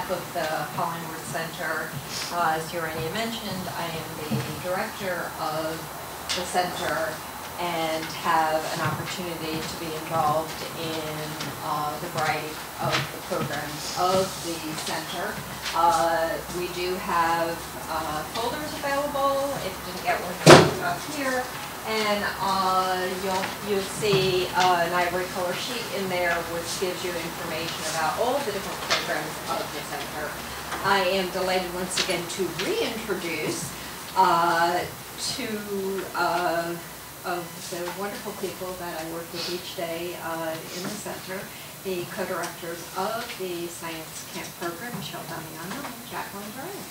behalf of the Hollingworth Center, as Duran mentioned, I am the director of the center and have an opportunity to be involved in the variety of the programs of the center. We do have folders available if you didn't get one up here. And you'll see an ivory color sheet in there which gives you information about all the different programs of the center. I am delighted once again to reintroduce two of the wonderful people that I work with each day in the center, the co-directors of the Science Camp program, Michele, Damiano, and Jacquelyn, Duran.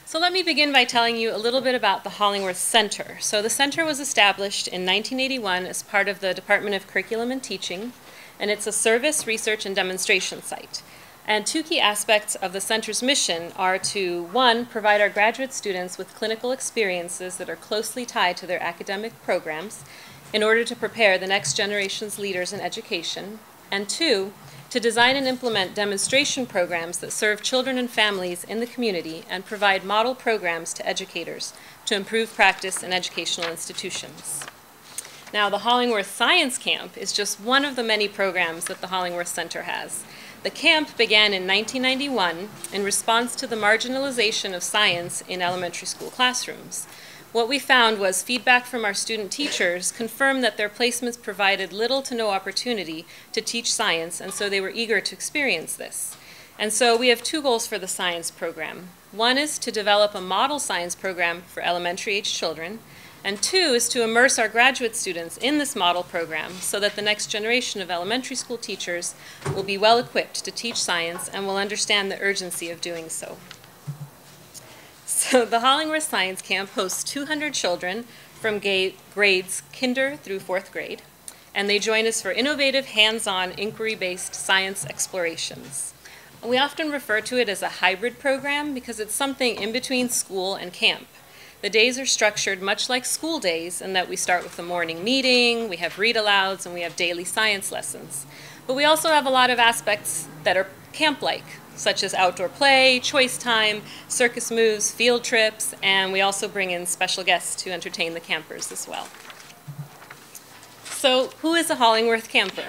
So let me begin by telling you a little bit about the Hollingworth Center. So the center was established in 1981 as part of the Department of Curriculum and Teaching, and it's a service, research, and demonstration site. And two key aspects of the center's mission are to, one, provide our graduate students with clinical experiences that are closely tied to their academic programs in order to prepare the next generation's leaders in education, and two, to design and implement demonstration programs that serve children and families in the community and provide model programs to educators to improve practice in educational institutions. Now, the Hollingworth Science Camp is just one of the many programs that the Hollingworth Center has. The camp began in 1991 in response to the marginalization of science in elementary school classrooms. What we found was feedback from our student teachers confirmed that their placements provided little to no opportunity to teach science, and so they were eager to experience this. And so we have two goals for the science program. One is to develop a model science program for elementary-age children, and two is to immerse our graduate students in this model program so that the next generation of elementary school teachers will be well equipped to teach science and will understand the urgency of doing so. So the Hollingworth Science Camp hosts 200 children from grades kinder through 4th grade, and they join us for innovative, hands-on, inquiry-based science explorations. We often refer to it as a hybrid program because it's something in between school and camp. The days are structured much like school days in that we start with a morning meeting, we have read-alouds, and we have daily science lessons. But we also have a lot of aspects that are camp-like, such as outdoor play, choice time, circus moves, field trips, and we also bring in special guests to entertain the campers as well. So who is a Hollingworth camper?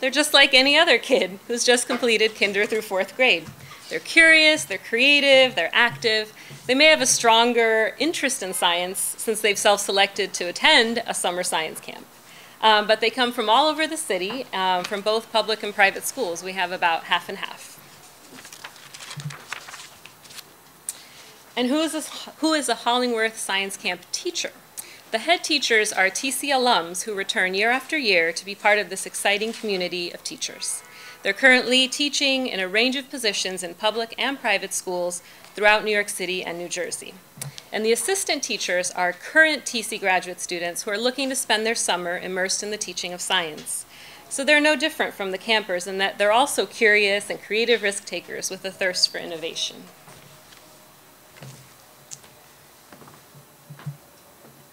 They're just like any other kid who's just completed kinder through 4th grade. They're curious, they're creative, they're active. They may have a stronger interest in science since they've self-selected to attend a summer science camp. But they come from all over the city, from both public and private schools. We have about half and half. And who is a Hollingworth Science Camp teacher? The head teachers are TC alums who return year after year to be part of this exciting community of teachers. They're currently teaching in a range of positions in public and private schools throughout New York City and New Jersey. And the assistant teachers are current TC graduate students who are looking to spend their summer immersed in the teaching of science. So they're no different from the campers in that they're also curious and creative risk takers with a thirst for innovation.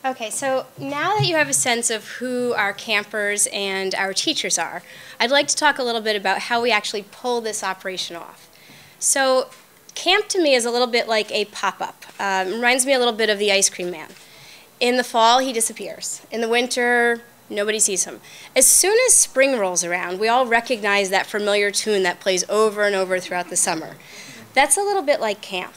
Okay, so now that you have a sense of who our campers and our teachers are, I'd like to talk a little bit about how we actually pull this operation off. So camp to me is a little bit like a pop-up. Reminds me a little bit of the ice cream man. In the fall, he disappears. In the winter, nobody sees him. As soon as spring rolls around, we all recognize that familiar tune that plays over and over throughout the summer. That's a little bit like camp.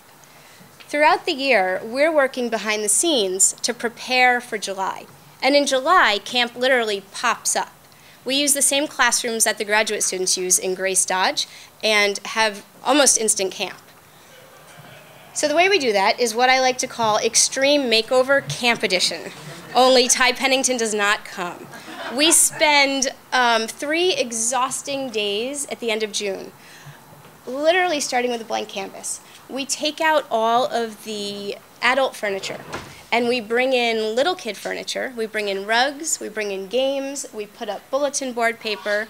Throughout the year, we're working behind the scenes to prepare for July. And in July, camp literally pops up. We use the same classrooms that the graduate students use in Grace Dodge and have almost instant camp. So the way we do that is what I like to call Extreme Makeover Camp Edition, only Ty Pennington does not come. We spend 3 exhausting days at the end of June, literally starting with a blank canvas. We take out all of the adult furniture and we bring in little kid furniture. We bring in rugs, we bring in games, we put up bulletin board paper,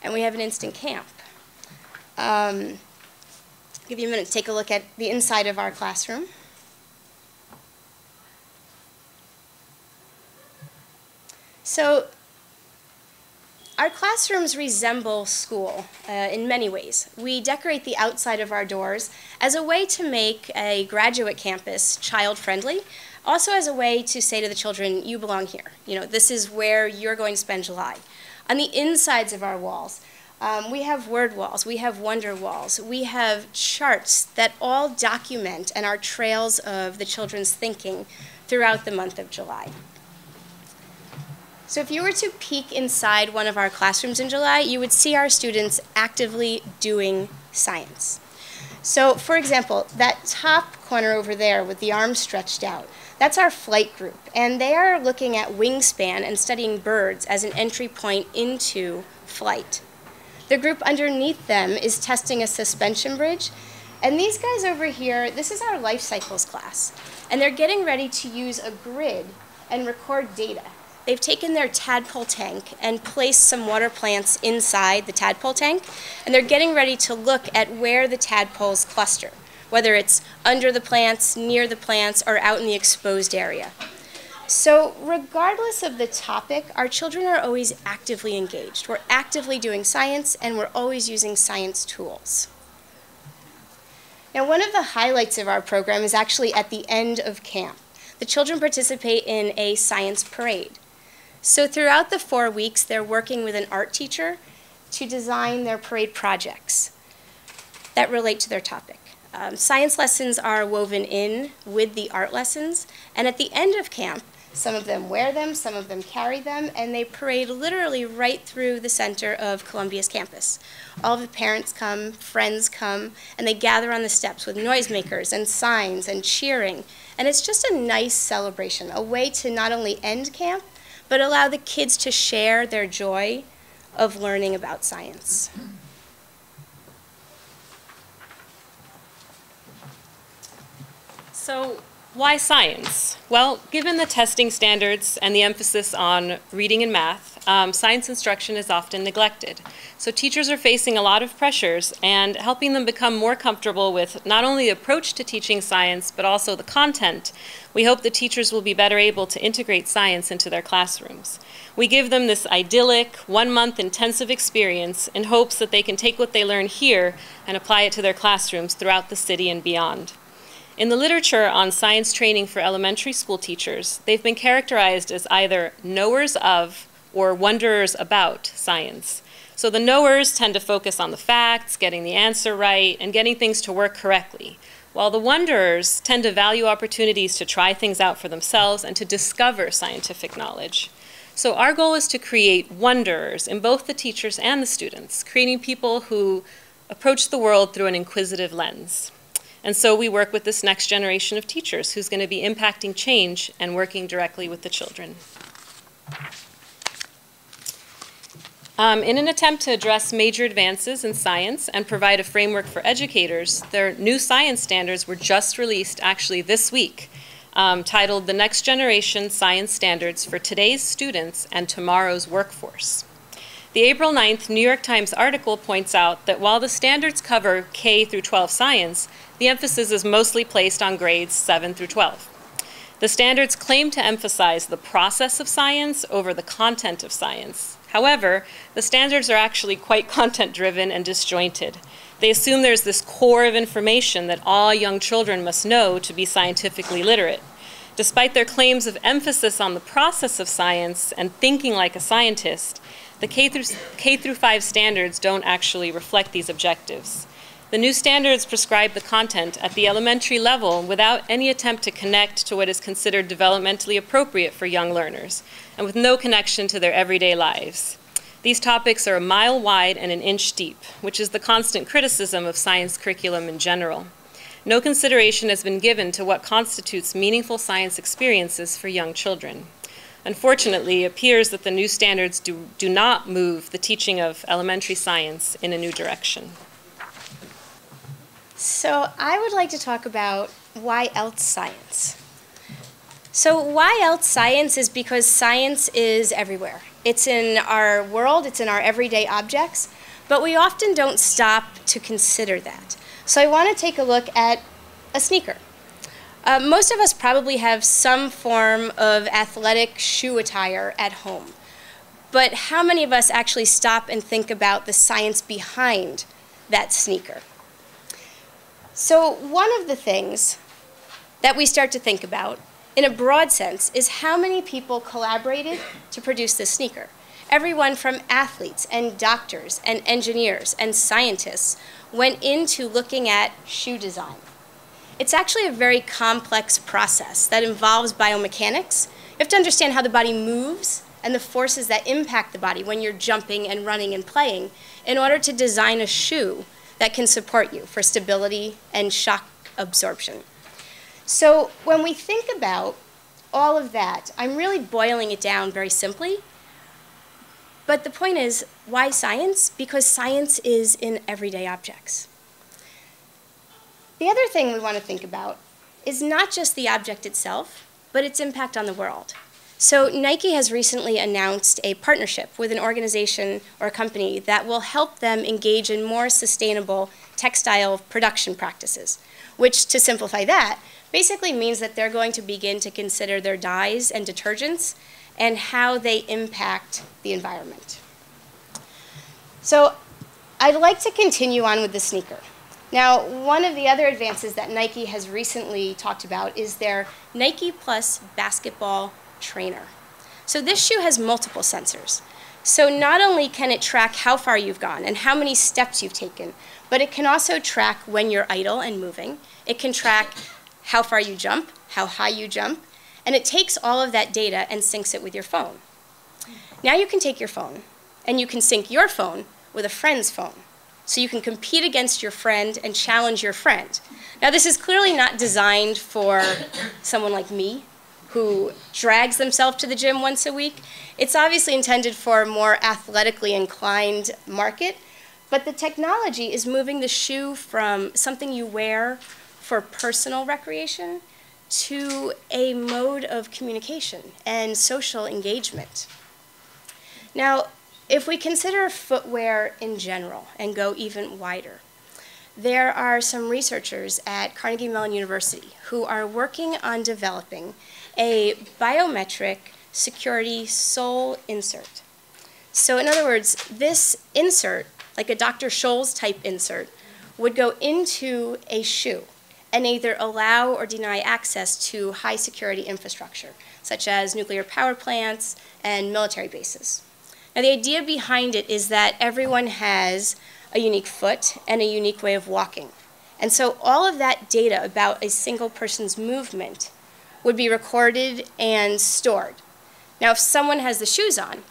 and we have an instant camp. Give you a minute to take a look at the inside of our classroom. So Our classrooms resemble school in many ways. We decorate the outside of our doors as a way to make a graduate campus child-friendly, also as a way to say to the children, you belong here. You know, this is where you're going to spend July. On the insides of our walls, we have word walls, we have wonder walls, we have charts that all document and are trails of the children's thinking throughout the month of July. So if you were to peek inside one of our classrooms in July, you would see our students actively doing science. So for example, that top corner over there with the arms stretched out, that's our flight group, and they are looking at wingspan and studying birds as an entry point into flight. The group underneath them is testing a suspension bridge, and these guys over here, this is our life cycles class, and they're getting ready to use a grid and record data. They've taken their tadpole tank and placed some water plants inside the tadpole tank, and they're getting ready to look at where the tadpoles cluster, whether it's under the plants, near the plants, or out in the exposed area. So regardless of the topic, our children are always actively engaged. We're actively doing science, and we're always using science tools. Now, one of the highlights of our program is actually at the end of camp. The children participate in a science parade. So throughout the 4 weeks, they're working with an art teacher to design their parade projects that relate to their topic. Science lessons are woven in with the art lessons, and at the end of camp, some of them wear them, some of them carry them, and they parade literally right through the center of Columbia's campus. All of the parents come, friends come, and they gather on the steps with noisemakers and signs and cheering, and it's just a nice celebration, a way to not only end camp, but allow the kids to share their joy of learning about science. So why science? Well, given the testing standards and the emphasis on reading and math, science instruction is often neglected. So teachers are facing a lot of pressures, and helping them become more comfortable with not only the approach to teaching science, but also the content. We hope the teachers will be better able to integrate science into their classrooms. We give them this idyllic, 1-month intensive experience in hopes that they can take what they learn here and apply it to their classrooms throughout the city and beyond. In the literature on science training for elementary school teachers, they've been characterized as either knowers of or wonderers about science. So the knowers tend to focus on the facts, getting the answer right, and getting things to work correctly, while the wonderers tend to value opportunities to try things out for themselves and to discover scientific knowledge. So our goal is to create wonderers in both the teachers and the students, creating people who approach the world through an inquisitive lens. And so we work with this next generation of teachers who's going to be impacting change and working directly with the children. In an attempt to address major advances in science and provide a framework for educators, their new science standards were just released actually this week, titled The Next Generation Science Standards for Today's Students and Tomorrow's Workforce. The April 9th New York Times article points out that while the standards cover K through 12 science, the emphasis is mostly placed on grades 7 through 12. The standards claim to emphasize the process of science over the content of science. However, the standards are actually quite content-driven and disjointed. They assume there's this core of information that all young children must know to be scientifically literate. Despite their claims of emphasis on the process of science and thinking like a scientist, the K through 5 standards don't actually reflect these objectives. The new standards prescribe the content at the elementary level without any attempt to connect to what is considered developmentally appropriate for young learners, and with no connection to their everyday lives. These topics are a mile wide and an inch deep, which is the constant criticism of science curriculum in general. No consideration has been given to what constitutes meaningful science experiences for young children. Unfortunately, it appears that the new standards do not move the teaching of elementary science in a new direction. So I would like to talk about why else science. So why else science is because science is everywhere. It's in our world, it's in our everyday objects, but we often don't stop to consider that. So I want to take a look at a sneaker. Most of us probably have some form of athletic shoe attire at home. but how many of us actually stop and think about the science behind that sneaker? So one of the things that we start to think about, in a broad sense, is how many people collaborated to produce this sneaker. Everyone from athletes and doctors and engineers and scientists went into looking at shoe design. It's actually a very complex process that involves biomechanics. You have to understand how the body moves and the forces that impact the body when you're jumping and running and playing in order to design a shoe that can support you for stability and shock absorption. So when we think about all of that, I'm really boiling it down very simply. But the point is, why science? Because science is in everyday objects. The other thing we want to think about is not just the object itself, but its impact on the world. So Nike has recently announced a partnership with an organization or a company that will help them engage in more sustainable textile production practices, which, to simplify that, basically means that they're going to begin to consider their dyes and detergents and how they impact the environment. So I'd like to continue on with the sneaker. Now, one of the other advances that Nike has recently talked about is their Nike Plus basketball trainer. So this shoe has multiple sensors. So not only can it track how far you've gone and how many steps you've taken, but it can also track when you're idle and moving. It can track how far you jump, how high you jump, and it takes all of that data and syncs it with your phone. Now you can take your phone, and you can sync your phone with a friend's phone. So you can compete against your friend and challenge your friend. Now this is clearly not designed for someone like me, who drags themselves to the gym once a week. It's obviously intended for a more athletically inclined market, but the technology is moving the shoe from something you wear for personal recreation to a mode of communication and social engagement. Now, if we consider footwear in general and go even wider, there are some researchers at Carnegie Mellon University who are working on developing a biometric security sole insert. So in other words, this insert, like a Dr. Scholl's type insert, would go into a shoe and either allow or deny access to high security infrastructure, such as nuclear power plants and military bases. Now the idea behind it is that everyone has a unique foot and a unique way of walking. And so all of that data about a single person's movement would be recorded and stored. Now if someone has the shoes on,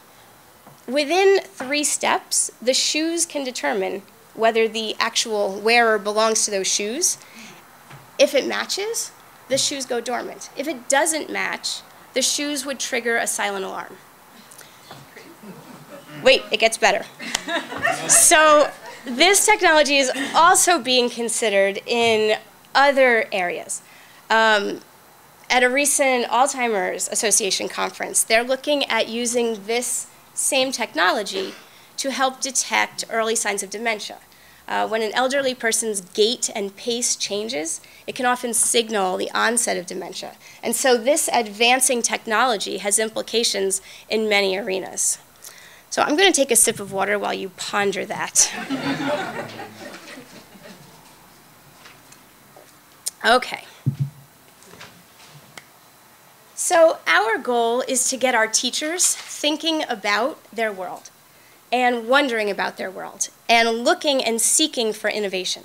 within 3 steps, the shoes can determine whether the actual wearer belongs to those shoes. If it matches, the shoes go dormant. If it doesn't match, the shoes would trigger a silent alarm. Wait, it gets better. So this technology is also being considered in other areas. At a recent Alzheimer's Association conference, they're looking at using this same technology to help detect early signs of dementia. When an elderly person's gait and pace changes, it can often signal the onset of dementia. And so this advancing technology has implications in many arenas. So I'm going to take a sip of water while you ponder that. Okay. So our goal is to get our teachers thinking about their world and wondering about their world and looking and seeking for innovation.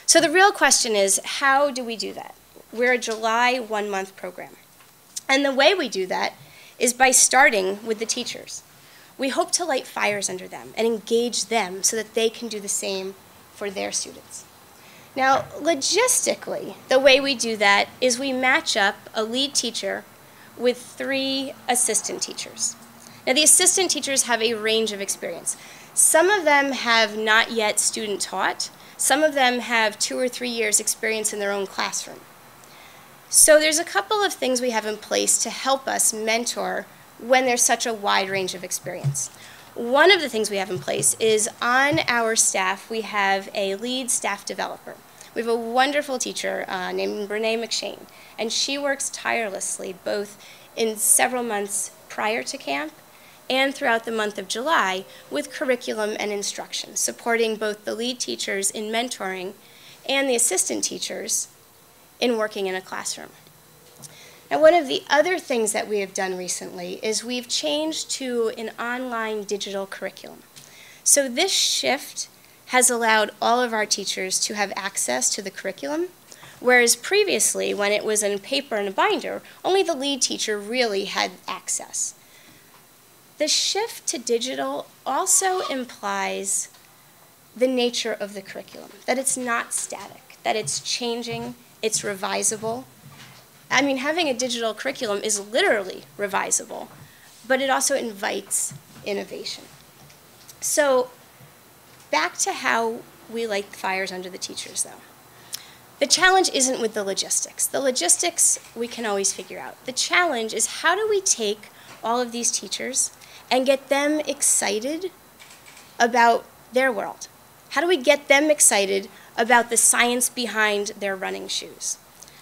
So the real question is, how do we do that? We're a July 1-month program. And the way we do that is by starting with the teachers. We hope to light fires under them and engage them so that they can do the same for their students. Now, logistically, the way we do that is we match up a lead teacher with 3 assistant teachers. Now, the assistant teachers have a range of experience. Some of them have not yet student taught. Some of them have 2 or 3 years experience in their own classroom. So there's a couple of things we have in place to help us mentor when there's such a wide range of experience. One of the things we have in place is on our staff, we have a lead staff developer. We have a wonderful teacher named Renee McShane, and she works tirelessly both in several months prior to camp and throughout the month of July with curriculum and instruction, supporting both the lead teachers in mentoring and the assistant teachers in working in a classroom. Now, one of the other things that we have done recently is we've changed to an online digital curriculum. So this shift has allowed all of our teachers to have access to the curriculum, whereas previously, when it was in paper and a binder, only the lead teacher really had access. The shift to digital also implies the nature of the curriculum, that it's not static, that it's changing, it's revisable. I mean, having a digital curriculum is literally revisable, but it also invites innovation. So back to how we light the fires under the teachers, though. The challenge isn't with the logistics. The logistics we can always figure out. The challenge is how do we take all of these teachers and get them excited about their world? How do we get them excited about the science behind their running shoes?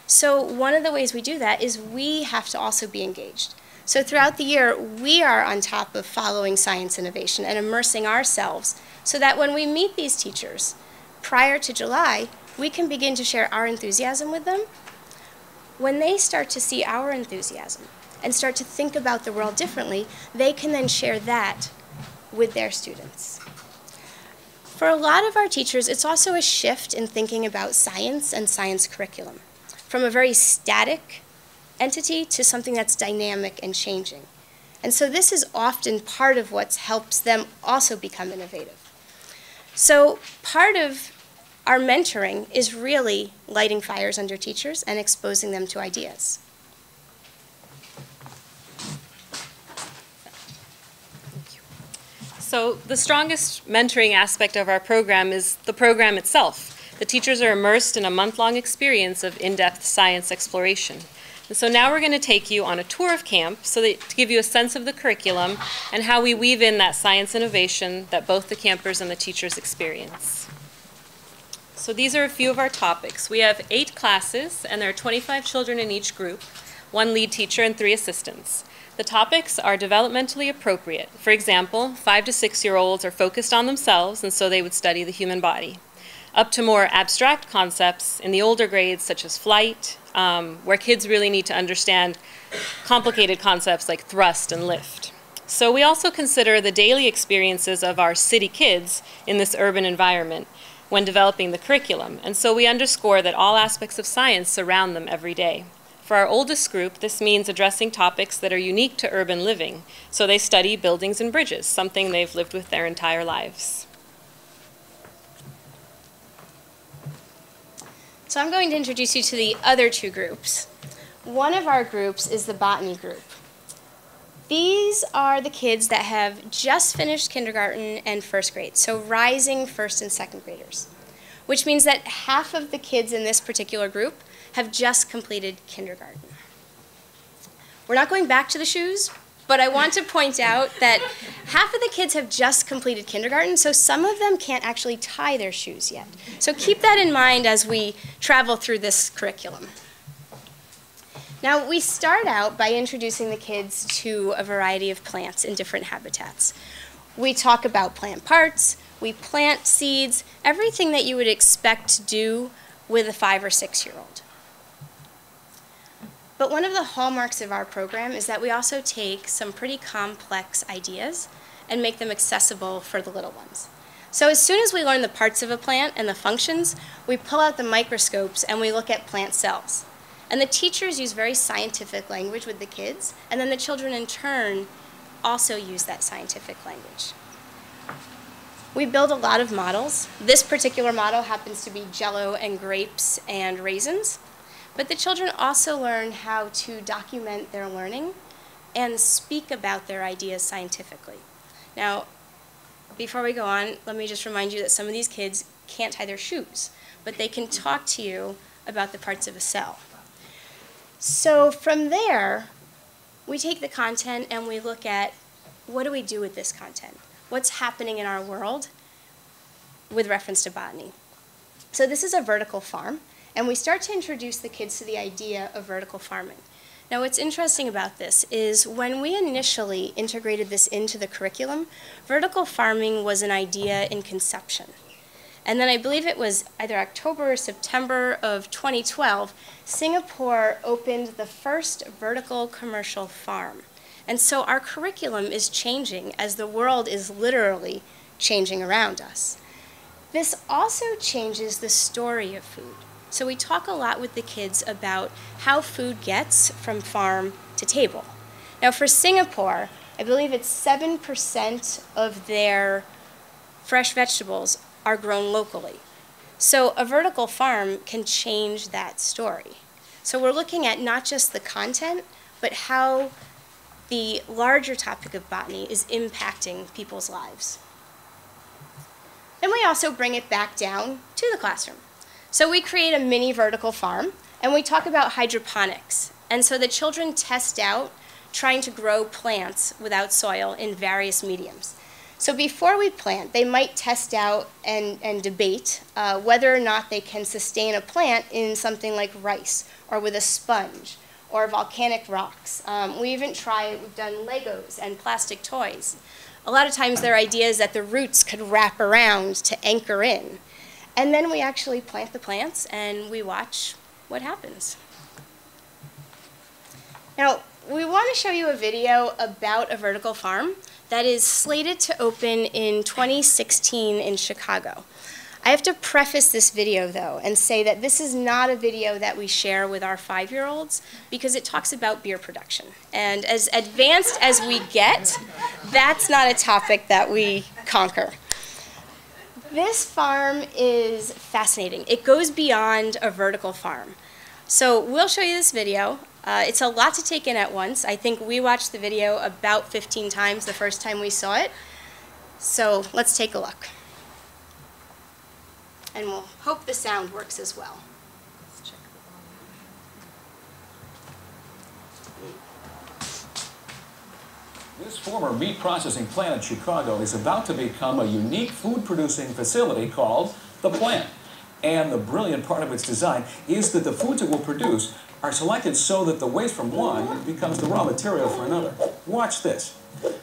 So one of the ways we do that is we have to also be engaged. So throughout the year, we are on top of following science innovation and immersing ourselves so that when we meet these teachers prior to July, we can begin to share our enthusiasm with them. When they start to see our enthusiasm and start to think about the world differently, they can then share that with their students. For a lot of our teachers, it's also a shift in thinking about science and science curriculum, from a very static entity to something that's dynamic and changing. And so this is often part of what helps them also become innovative. So part of our mentoring is really lighting fires under teachers and exposing them to ideas. So the strongest mentoring aspect of our program is the program itself. The teachers are immersed in a month-long experience of in-depth science exploration. And so now we're going to take you on a tour of camp to give you a sense of the curriculum and how we weave in that science innovation that both the campers and the teachers experience. So these are a few of our topics. We have 8 classes, and there are 25 children in each group, 1 lead teacher and 3 assistants. The topics are developmentally appropriate. For example, 5 to 6-year-olds are focused on themselves, and so they would study the human body. Up to more abstract concepts in the older grades, such as flight, where kids really need to understand complicated concepts like thrust and lift. So we also consider the daily experiences of our city kids in this urban environment when developing the curriculum, and so we underscore that all aspects of science surround them every day. For our oldest group, this means addressing topics that are unique to urban living, so they study buildings and bridges, something they've lived with their entire lives. So I'm going to introduce you to the other 2 groups. One of our groups is the botany group. These are the kids that have just finished kindergarten and 1st grade, so rising 1st and 2nd graders, which means that half of the kids in this particular group have just completed kindergarten. We're not going back to the shoes, but I want to point out that half of the kids have just completed kindergarten, so some of them can't actually tie their shoes yet. So keep that in mind as we travel through this curriculum. Now, we start out by introducing the kids to a variety of plants in different habitats. We talk about plant parts, we plant seeds, everything that you would expect to do with a 5 or 6-year-old. But one of the hallmarks of our program is that we also take some pretty complex ideas and make them accessible for the little ones. So as soon as we learn the parts of a plant and the functions, we pull out the microscopes and we look at plant cells. And the teachers use very scientific language with the kids, and then the children in turn also use that scientific language. We build a lot of models. This particular model happens to be Jell-O and grapes and raisins. But the children also learn how to document their learning and speak about their ideas scientifically. Now, before we go on, let me just remind you that some of these kids can't tie their shoes, but they can talk to you about the parts of a cell. So from there, we take the content and we look at what do we do with this content? What's happening in our world with reference to botany? So this is a vertical farm, and we start to introduce the kids to the idea of vertical farming. Now, what's interesting about this is when we initially integrated this into the curriculum, vertical farming was an idea in conception. And then I believe it was either October or September of 2012, Singapore opened the first vertical commercial farm. And so our curriculum is changing as the world is literally changing around us. This also changes the story of food. So we talk a lot with the kids about how food gets from farm to table. Now for Singapore, I believe it's 7% of their fresh vegetables are grown locally. So a vertical farm can change that story. So we're looking at not just the content, but how the larger topic of botany is impacting people's lives. Then we also bring it back down to the classroom. So we create a mini vertical farm, and we talk about hydroponics. And so the children test out trying to grow plants without soil in various mediums. So before we plant, they might test out and debate whether or not they can sustain a plant in something like rice, or with a sponge, or volcanic rocks. We've done Legos and plastic toys. A lot of times their idea is that the roots could wrap around to anchor in. And then we actually plant the plants and we watch what happens. Now, we want to show you a video about a vertical farm that is slated to open in 2016 in Chicago. I have to preface this video, though, and say that this is not a video that we share with our 5-year-olds because it talks about beer production. And as advanced as we get, that's not a topic that we conquer. This farm is fascinating. It goes beyond a vertical farm. So we'll show you this video. It's a lot to take in at once. I think we watched the video about 15 times the first time we saw it. So let's take a look. And we'll hope the sound works as well. Let's check This former meat processing plant in Chicago is about to become a unique food-producing facility called The Plant. And the brilliant part of its design is that the foods it will produce are selected so that the waste from one becomes the raw material for another. Watch this.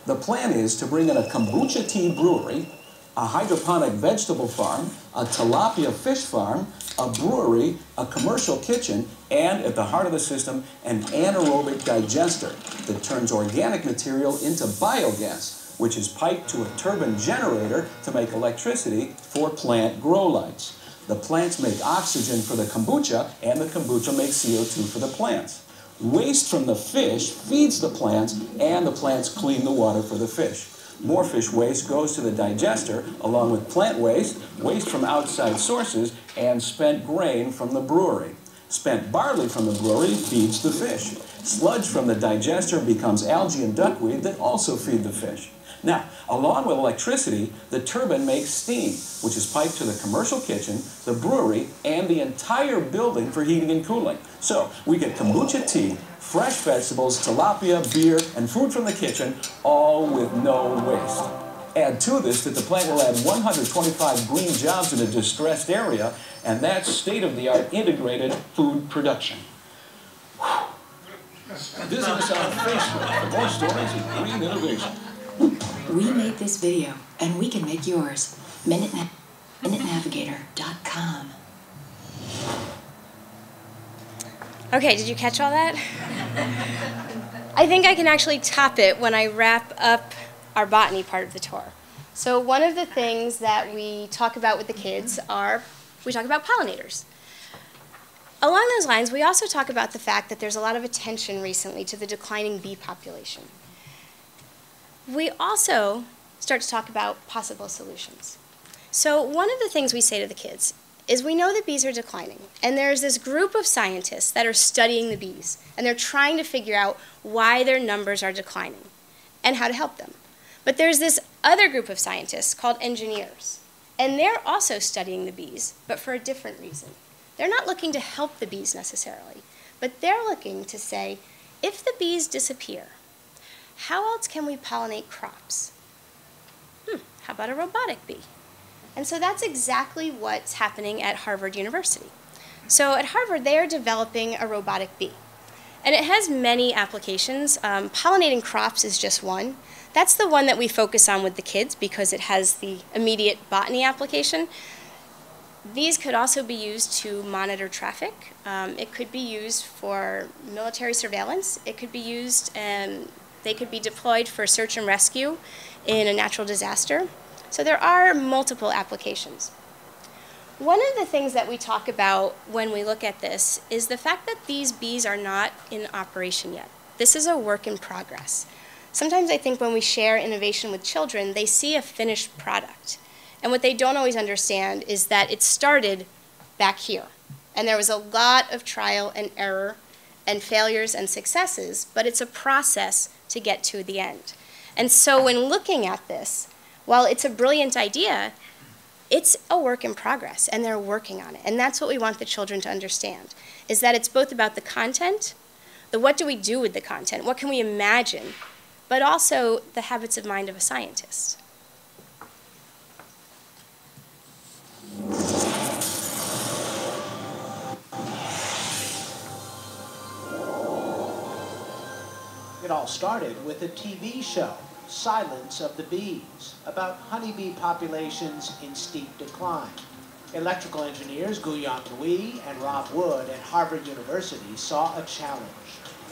The plan is to bring in a kombucha tea brewery, a hydroponic vegetable farm, a tilapia fish farm, a brewery, a commercial kitchen, and at the heart of the system, an anaerobic digester that turns organic material into biogas, which is piped to a turbine generator to make electricity for plant grow lights. The plants make oxygen for the kombucha, and the kombucha makes CO2 for the plants. Waste from the fish feeds the plants, and the plants clean the water for the fish. More fish waste goes to the digester, along with plant waste, waste from outside sources, and spent grain from the brewery. Spent barley from the brewery feeds the fish. Sludge from the digester becomes algae and duckweed that also feed the fish. Now, along with electricity, the turbine makes steam, which is piped to the commercial kitchen, the brewery, and the entire building for heating and cooling. So, we get kombucha tea, fresh vegetables, tilapia, beer, and food from the kitchen, all with no waste. Add to this that the plant will add 125 green jobs in a distressed area, and that's state-of-the-art integrated food production. Visit us on Facebook for more stories of green innovation. We made this video, and we can make yours. MinuteNavigator.com. Okay, did you catch all that? I think I can actually top it when I wrap up our botany part of the tour. So one of the things that we talk about with the kids we talk about pollinators. Along those lines, we also talk about the fact that there's a lot of attention recently to the declining bee population. We also start to talk about possible solutions. So one of the things we say to the kids is we know that bees are declining, and there's this group of scientists that are studying the bees, and they're trying to figure out why their numbers are declining and how to help them. But there's this other group of scientists called engineers, and they're also studying the bees, but for a different reason. They're not looking to help the bees necessarily, but they're looking to say, if the bees disappear, how else can we pollinate crops? How about a robotic bee? And so that's exactly what's happening at Harvard University. So at Harvard, they're developing a robotic bee. And it has many applications. Pollinating crops is just one. That's the one that we focus on with the kids because it has the immediate botany application. These could also be used to monitor traffic. It could be used for military surveillance. It could be used, and they could be deployed for search and rescue in a natural disaster. So there are multiple applications. One of the things that we talk about when we look at this is the fact that these bees are not in operation yet. This is a work in progress. Sometimes I think when we share innovation with children, they see a finished product. And what they don't always understand is that it started back here. And there was a lot of trial and error and failures and successes, but it's a process to get to the end. And so when looking at this, while it's a brilliant idea, it's a work in progress, and they're working on it. And that's what we want the children to understand, is that it's both about the content, the what do we do with the content, what can we imagine, but also the habits of mind of a scientist. It all started with a TV show, Silence of the Bees, about honeybee populations in steep decline. Electrical engineers Guyon Bui and Rob Wood at Harvard University saw a challenge,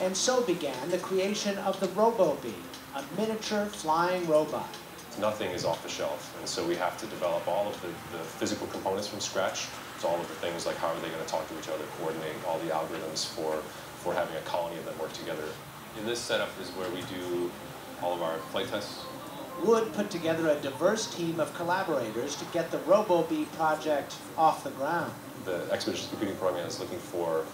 and so began the creation of the Robobee, a miniature flying robot. Nothing is off the shelf, and so we have to develop all of the physical components from scratch. So all of the things like how are they going to talk to each other, coordinate all the algorithms for having a colony of them work together. In this setup is where we do all of our flight tests. Wood put together a diverse team of collaborators to get the Robobee project off the ground. The Expeditions Computing Program is looking for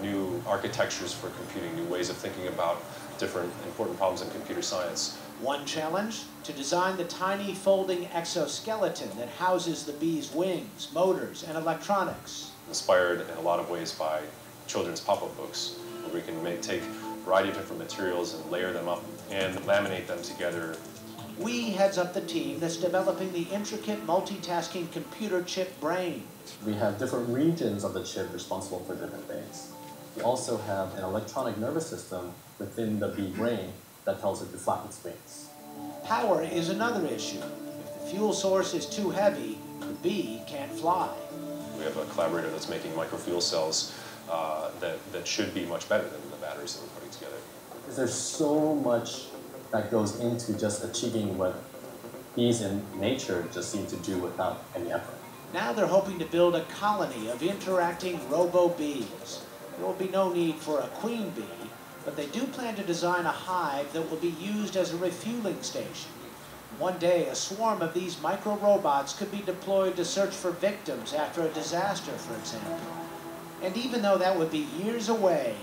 new architectures for computing, new ways of thinking about different important problems in computer science. One challenge, to design the tiny folding exoskeleton that houses the bee's wings, motors, and electronics. Inspired in a lot of ways by children's pop-up books, where we can take a variety of different materials and layer them up and laminate them together. Wee heads up the team that's developing the intricate multitasking computer chip brain. We have different regions of the chip responsible for different things. We also have an electronic nervous system within the bee brain that tells it to flap its wings. Power is another issue. If the fuel source is too heavy, the bee can't fly. We have a collaborator that's making microfuel cells that should be much better than the batteries that we're putting together. There's so much that goes into just achieving what bees in nature just seem to do without any effort. Now they're hoping to build a colony of interacting robo-bees. There will be no need for a queen bee, but they do plan to design a hive that will be used as a refueling station. One day, a swarm of these micro-robots could be deployed to search for victims after a disaster, for example. And even though that would be years away,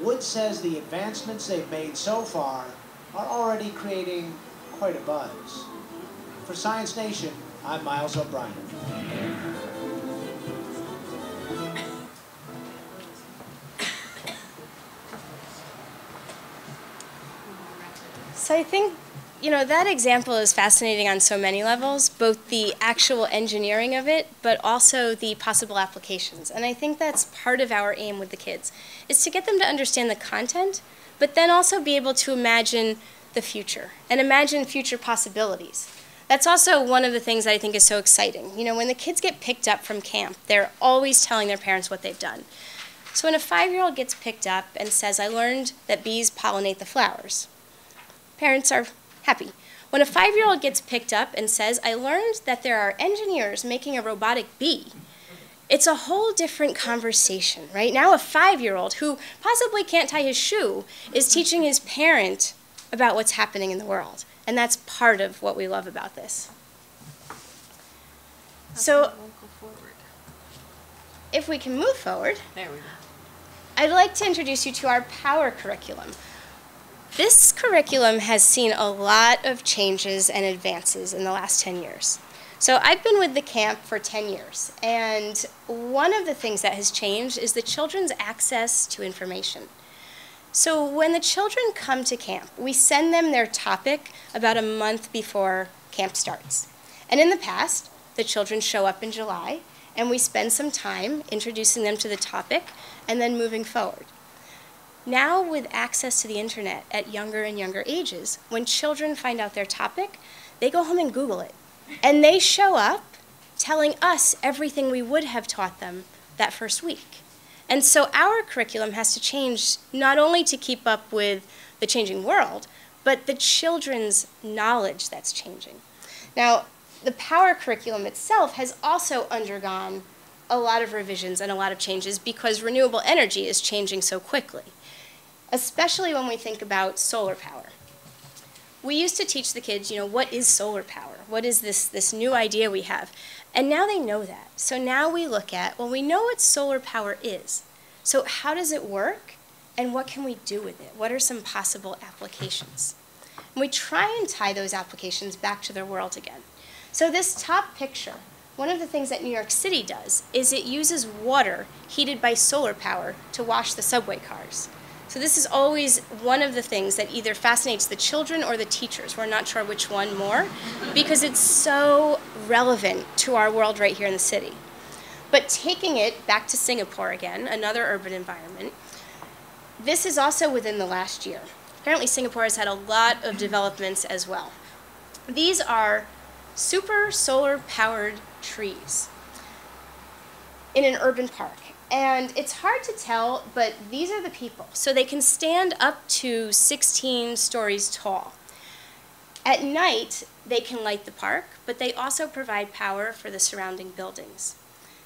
Wood says the advancements they've made so far are already creating quite a buzz. For Science Nation, I'm Miles O'Brien. So I think, that example is fascinating on so many levels, both the actual engineering of it, but also the possible applications. And I think that's part of our aim with the kids, is to get them to understand the content, but then also be able to imagine the future and imagine future possibilities. That's also one of the things that I think is so exciting. When the kids get picked up from camp, they're always telling their parents what they've done. So when a 5-year-old gets picked up and says, I learned that bees pollinate the flowers, parents are happy. When a 5-year-old gets picked up and says, I learned that there are engineers making a robotic bee, it's a whole different conversation, right? Now a 5-year-old who possibly can't tie his shoe is teaching his parent about what's happening in the world. And that's part of what we love about this. So if we can move forward, There we go. I'd like to introduce you to our power curriculum. This curriculum has seen a lot of changes and advances in the last 10 years. So I've been with the camp for 10 years, and one of the things that has changed is the children's access to information. So when the children come to camp, we send them their topic about a month before camp starts. And in the past, the children show up in July, and we spend some time introducing them to the topic and then moving forward. Now with access to the internet at younger and younger ages, when children find out their topic, they go home and Google it. And they show up telling us everything we would have taught them that first week. And so our curriculum has to change not only to keep up with the changing world, but the children's knowledge that's changing. Now, the Power curriculum itself has also undergone a lot of revisions and a lot of changes because renewable energy is changing so quickly, especially when we think about solar power. We used to teach the kids, what is solar power? What is this new idea we have? And now they know that. So now we look at, well, we know what solar power is. So how does it work? And what can we do with it? What are some possible applications? And we try and tie those applications back to their world again. So this top picture, one of the things that New York City does is it uses water heated by solar power to wash the subway cars. So this is always one of the things that either fascinates the children or the teachers. We're not sure which one more, because it's so relevant to our world right here in the city. But taking it back to Singapore again, another urban environment, this is also within the last year. Apparently Singapore has had a lot of developments as well. These are super solar powered trees in an urban park. And it's hard to tell, but these are the people. So they can stand up to 16 stories tall. At night, they can light the park, but they also provide power for the surrounding buildings.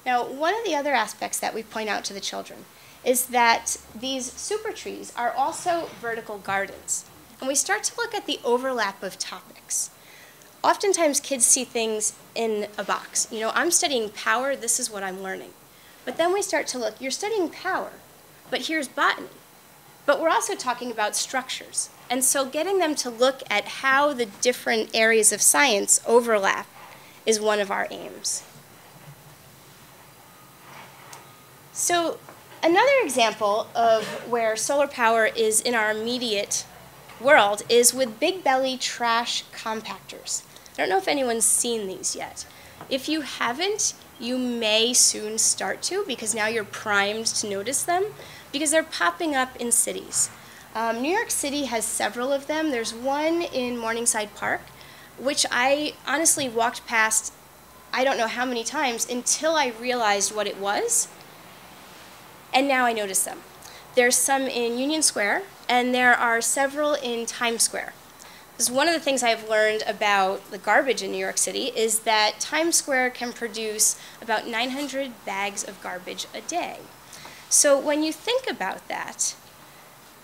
Now, one of the other aspects that we point out to the children is that these super trees are also vertical gardens. And we start to look at the overlap of topics. Oftentimes, kids see things in a box. I'm studying power, this is what I'm learning. But then we start to look, you're studying power, but here's botany. But we're also talking about structures. And so getting them to look at how the different areas of science overlap is one of our aims. So another example of where solar power is in our immediate world is with big belly trash compactors. I don't know if anyone's seen these yet. If you haven't, you may soon start to, because now you're primed to notice them, because they're popping up in cities. New York City has several of them. There's one in Morningside Park, which I honestly walked past I don't know how many times until I realized what it was, and now I notice them. There's some in Union Square, and there are several in Times Square. Because one of the things I've learned about the garbage in New York City is that Times Square can produce about 900 bags of garbage a day. So when you think about that,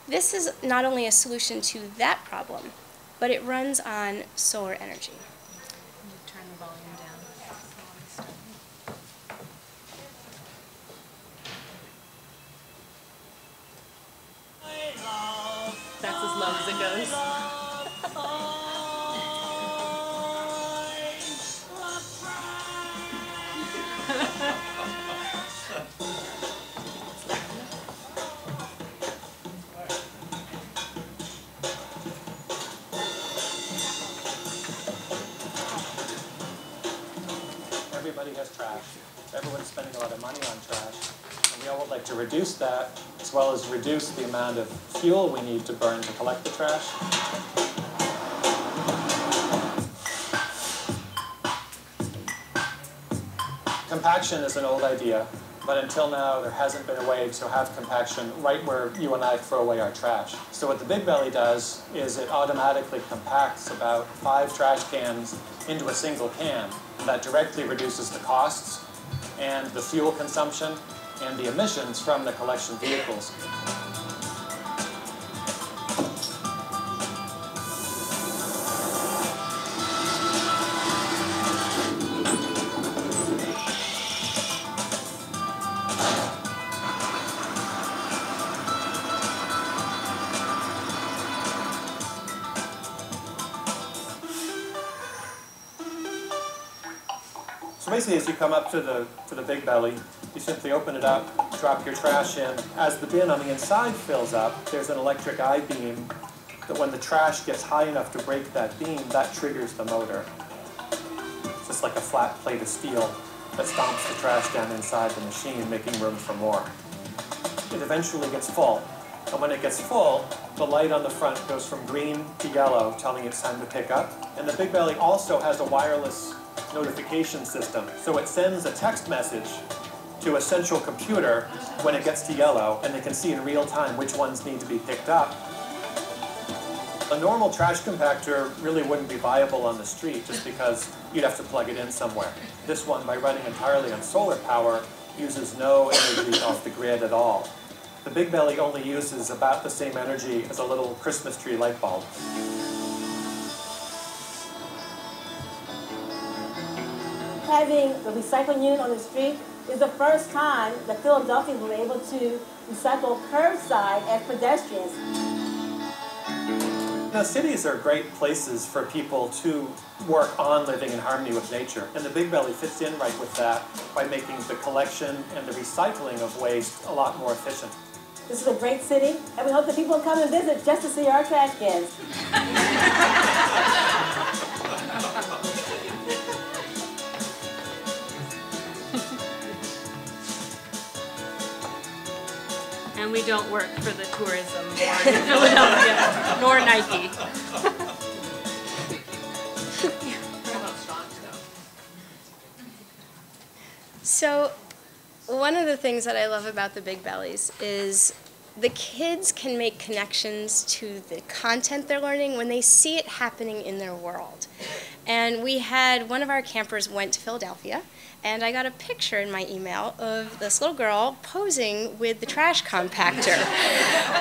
this is not only a solution to that problem, but it runs on solar energy. Turn the volume down. That's as low as it goes. Everybody has trash. Everyone's spending a lot of money on trash. And we all would like to reduce that, as well as reduce the amount of fuel we need to burn to collect the trash. Compaction is an old idea, but until now there hasn't been a way to have compaction right where you and I throw away our trash. So what the Big Belly does is it automatically compacts about 5 trash cans into a single can. That directly reduces the costs and the fuel consumption and the emissions from the collection vehicles. So basically, as you come up to the Big Belly, you simply open it up, drop your trash in. As the bin on the inside fills up, there's an electric I-beam that when the trash gets high enough to break that beam, that triggers the motor. It's just like a flat plate of steel that stomps the trash down inside the machine, making room for more. It eventually gets full, And when it gets full, the light on the front goes from green to yellow, telling it's time to pick up. And the Big Belly also has a wireless notification system. So it sends a text message to a central computer when it gets to yellow, and they can see in real time which ones need to be picked up. A normal trash compactor really wouldn't be viable on the street just because you'd have to plug it in somewhere. This one, by running entirely on solar power, uses no energy off the grid at all. The Big Belly only uses about the same energy as a little Christmas tree light bulb. Having a recycling unit on the street is the first time that Philadelphians were able to recycle curbside as pedestrians. Now, cities are great places for people to work on living in harmony with nature, and the Big Belly fits in right with that by making the collection and the recycling of waste a lot more efficient. This is a great city, and we hope that people come and visit just to see our trash cans. And we don't work for the tourism board in Philadelphia, nor Nike. So, one of the things that I love about the Big Bellies is the kids can make connections to the content they're learning when they see it happening in their world. And we had one of our campers went to Philadelphia, and I got a picture in my email of this little girl posing with the trash compactor,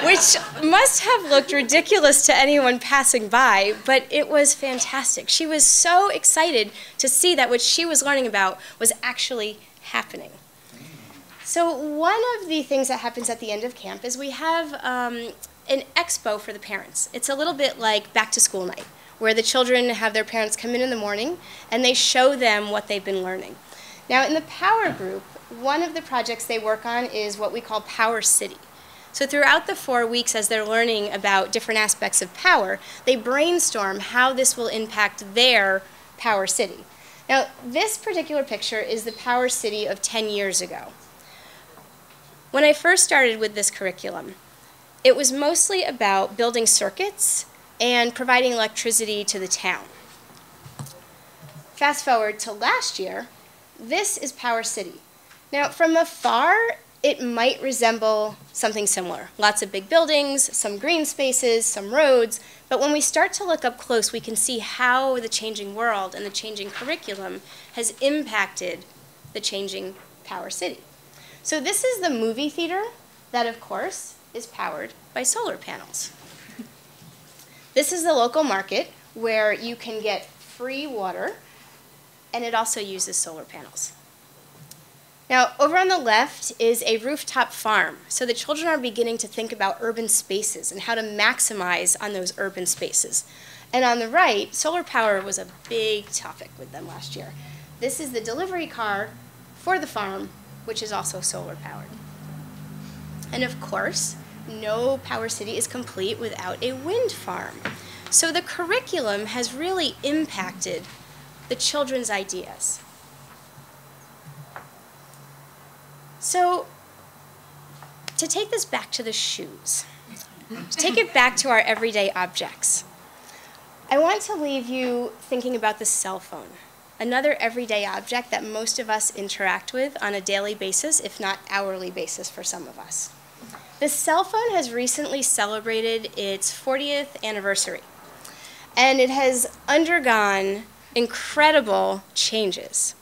which must have looked ridiculous to anyone passing by, but it was fantastic. She was so excited to see that what she was learning about was actually happening. So one of the things that happens at the end of camp is we have an expo for the parents. It's a little bit like back to school night, where the children have their parents come in the morning and they show them what they've been learning. Now in the Power Group, one of the projects they work on is what we call Power City. So throughout the 4 weeks as they're learning about different aspects of power, they brainstorm how this will impact their Power City. Now this particular picture is the Power City of 10 years ago. When I first started with this curriculum, it was mostly about building circuits and providing electricity to the town. Fast forward to last year, this is Power City. Now, from afar, it might resemble something similar. Lots of big buildings, some green spaces, some roads, but when we start to look up close, we can see how the changing world and the changing curriculum has impacted the changing Power City. So this is the movie theater that, of course, is powered by solar panels. This is the local market where you can get free water, and it also uses solar panels. Now, over on the left is a rooftop farm. So the children are beginning to think about urban spaces and how to maximize on those urban spaces. And on the right, solar power was a big topic with them last year. This is the delivery car for the farm, which is also solar powered. And of course, no Power City is complete without a wind farm. So the curriculum has really impacted the children's ideas. So to take this back to the shoes, to take it back to our everyday objects, I want to leave you thinking about the cell phone, another everyday object that most of us interact with on a daily basis, if not hourly basis for some of us. The cell phone has recently celebrated its 40th anniversary, and it has undergone incredible changes.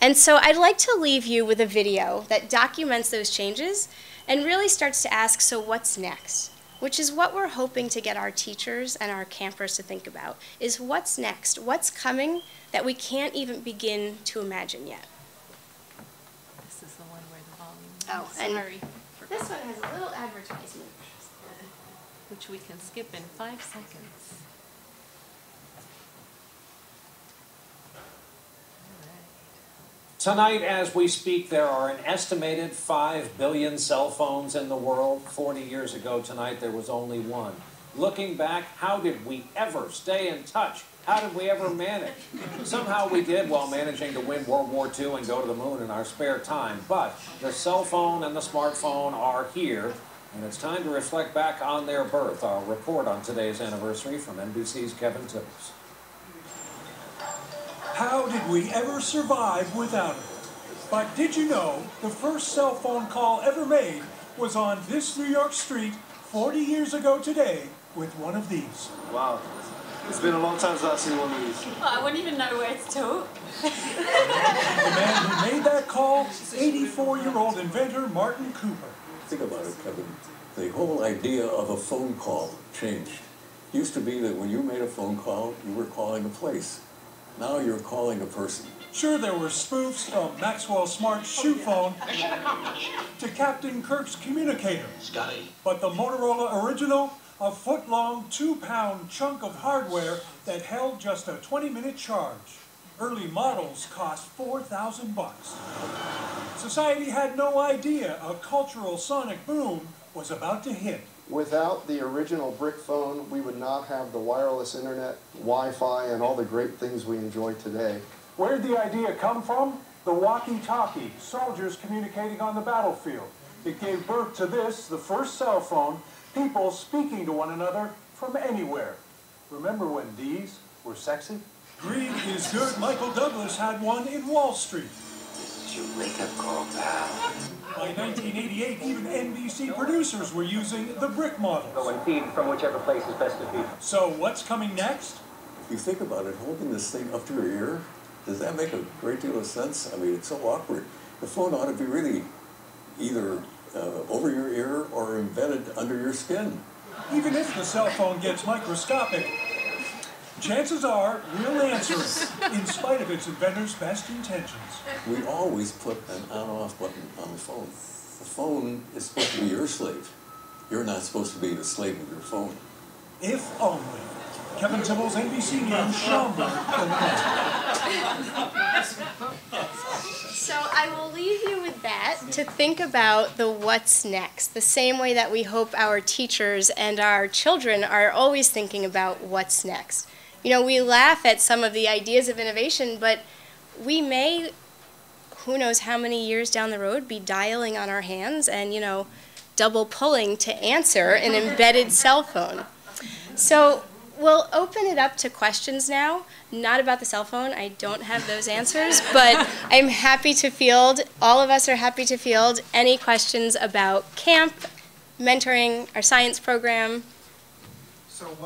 And so I'd like to leave you with a video that documents those changes and really starts to ask, so what's next? Which is what we're hoping to get our teachers and our campers to think about, is what's next? What's coming that we can't even begin to imagine yet? This is the one where the volume is. Oh, and this one has a little advertisement, which we can skip in 5 seconds. Tonight, as we speak, there are an estimated 5 billion cell phones in the world. 40 years ago tonight, there was only one. Looking back, how did we ever stay in touch? How did we ever manage? Somehow we did while managing to win World War II and go to the moon in our spare time. But the cell phone and the smartphone are here, And it's time to reflect back on their birth. Our report on today's anniversary from NBC's Kevin Tibbs. How did we ever survive without it? But did you know the first cell phone call ever made was on this New York street 40 years ago today with one of these? Wow. It's been a long time since I've seen one of these. Well, I wouldn't even know where it's to. The man who made that call, 84-year-old inventor Martin Cooper. Think about it, Kevin. The whole idea of a phone call changed. It used to be that when you made a phone call, you were calling a place. Now you're calling a person. Sure, there were spoofs from Maxwell Smart's shoe phone to Captain Kirk's communicator. Scotty. But the Motorola Original, a foot-long, 2-pound chunk of hardware that held just a 20-minute charge. Early models cost $4,000. Society had no idea a cultural sonic boom was about to hit. Without the original brick phone, we would not have the wireless internet, Wi-Fi, and all the great things we enjoy today. Where did the idea come from? The walkie-talkie, soldiers communicating on the battlefield. It gave birth to this, the first cell phone, people speaking to one another from anywhere. Remember when these were sexy? Greed is good. Michael Douglas had one in Wall Street. Did you wake up, call, pal? By 1988, even NBC producers were using the brick models. Go and feed from whichever place is best to feed. So what's coming next? If you think about it, holding this thing up to your ear, does that make a great deal of sense? I mean, it's so awkward. The phone ought to be really either over your ear or embedded under your skin. Even if the cell phone gets microscopic, chances are we'll answer it, in spite of its inventor's best intentions. We always put an on-off button on the phone. The phone is supposed to be your slave. You're not supposed to be the slave of your phone. If only. Kevin Tibbs, NBC News, Schaumburg, So I will leave you with that to think about the what's next, the same way that we hope our teachers and our children are always thinking about what's next. You know, we laugh at some of the ideas of innovation, but we may, who knows how many years down the road, be dialing on our hands and, you know, double pulling to answer an embedded cell phone. So we'll open it up to questions now, not about the cell phone. I don't have those answers, but I'm happy to field, all of us are happy to field any questions about camp, mentoring, our science program. So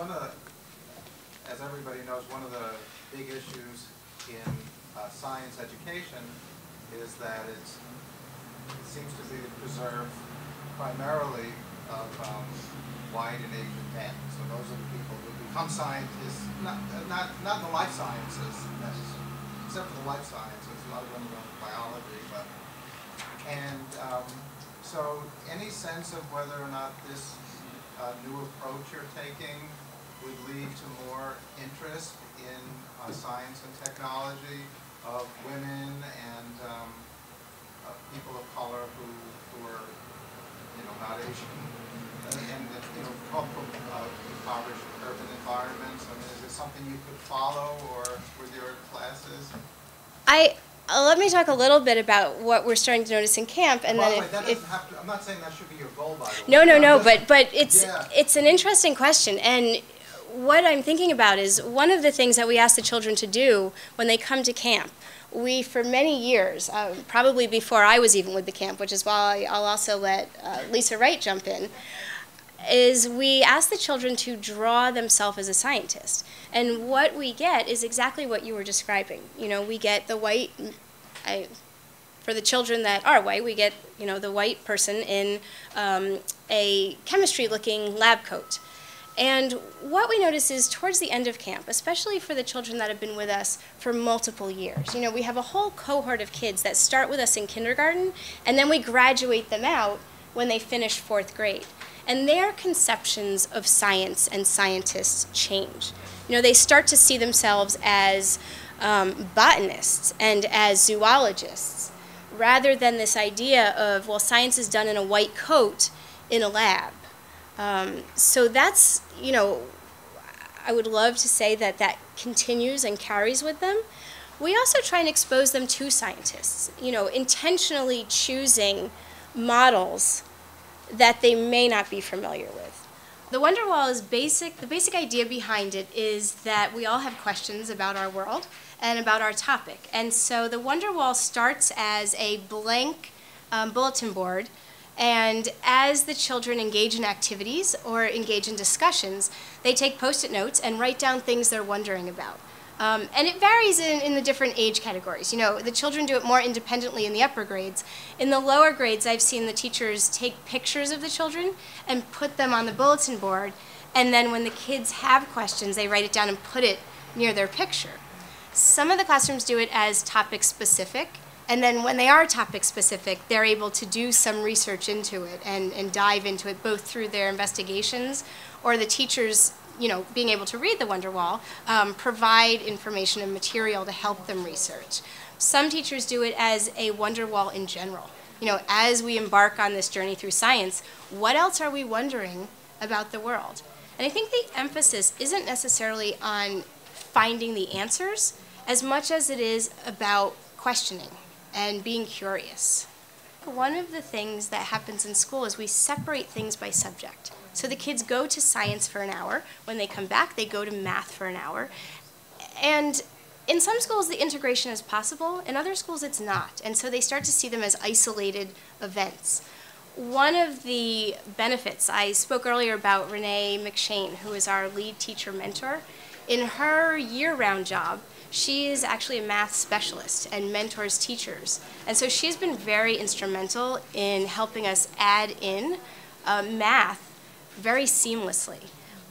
as everybody knows, one of the big issues in science education is that it seems to be the preserve primarily of white and Asian men. So those are the people who become scientists, not the life sciences necessarily, except for the life sciences. A lot of them go into biology, so any sense of whether or not this new approach you're taking would lead to more interest in science and technology of women and people of color who are, not Asian, and come from impoverished urban environments? I mean, is it something you could follow or with your classes? Let me talk a little bit about what we're starting to notice in camp, and then I'm not saying that should be your goal, by the way. No, just, but it's an interesting question, and what I'm thinking about is one of the things that we ask the children to do when they come to camp. We, for many years, probably before I was even with the camp, which is why I'll also let Lisa Wright jump in, is we ask the children to draw themselves as a scientist. And what we get is exactly what you were describing. We get the white, for the children that are white, we get, the white person in a chemistry-looking lab coat. And what we notice is towards the end of camp, especially for the children that have been with us for multiple years, we have a whole cohort of kids that start with us in kindergarten, and then we graduate them out when they finish 4th grade. And their conceptions of science and scientists change. They start to see themselves as botanists and as zoologists, rather than this idea of, well, science is done in a white coat in a lab. So that's, I would love to say that that continues and carries with them. We also try and expose them to scientists, intentionally choosing models that they may not be familiar with. The Wonderwall is basic. The basic idea behind it is that we all have questions about our world and about our topic. And so the Wonderwall starts as a blank bulletin board, and as the children engage in activities or engage in discussions, they take Post-it notes and write down things they're wondering about. And it varies in the different age categories. You know, the children do it more independently in the upper grades. In the lower grades, I've seen the teachers take pictures of the children and put them on the bulletin board, and then when the kids have questions, they write it down and put it near their picture. Some of the classrooms do it as topic specific, and then when they are topic specific, they're able to do some research into it and dive into it, both through their investigations or the teachers, you know, being able to read the Wonderwall, provide information and material to help them research. Some teachers do it as a Wonderwall in general. You know, as we embark on this journey through science, what else are we wondering about the world? And I think the emphasis isn't necessarily on finding the answers as much as it is about questioning and being curious. One of the things that happens in school is we separate things by subject. So the kids go to science for an hour. When they come back, they go to math for an hour. And in some schools, the integration is possible. In other schools, it's not. And so they start to see them as isolated events. One of the benefits, I spoke earlier about Renee McShane, who is our lead teacher mentor. In her year-round job, she is actually a math specialist and mentors teachers. And so she's been very instrumental in helping us add in math very seamlessly.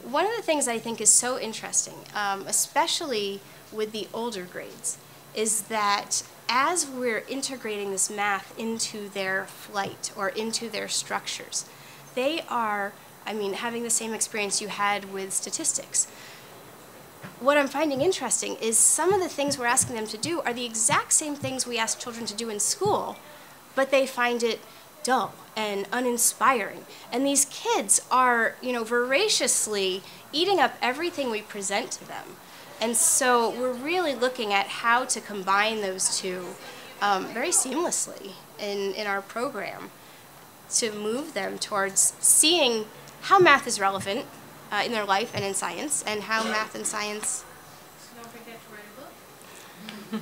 One of the things I think is so interesting, especially with the older grades, is that as we're integrating this math into their flight or into their structures, they are, I mean, having the same experience you had with statistics. What I'm finding interesting is some of the things we're asking them to do are the exact same things we ask children to do in school, but they find it dull and uninspiring. And these kids are, you know, voraciously eating up everything we present to them. And so we're really looking at how to combine those two very seamlessly in our program to move them towards seeing how math is relevant in their life and in science, and how math and science. Don't forget to write a book.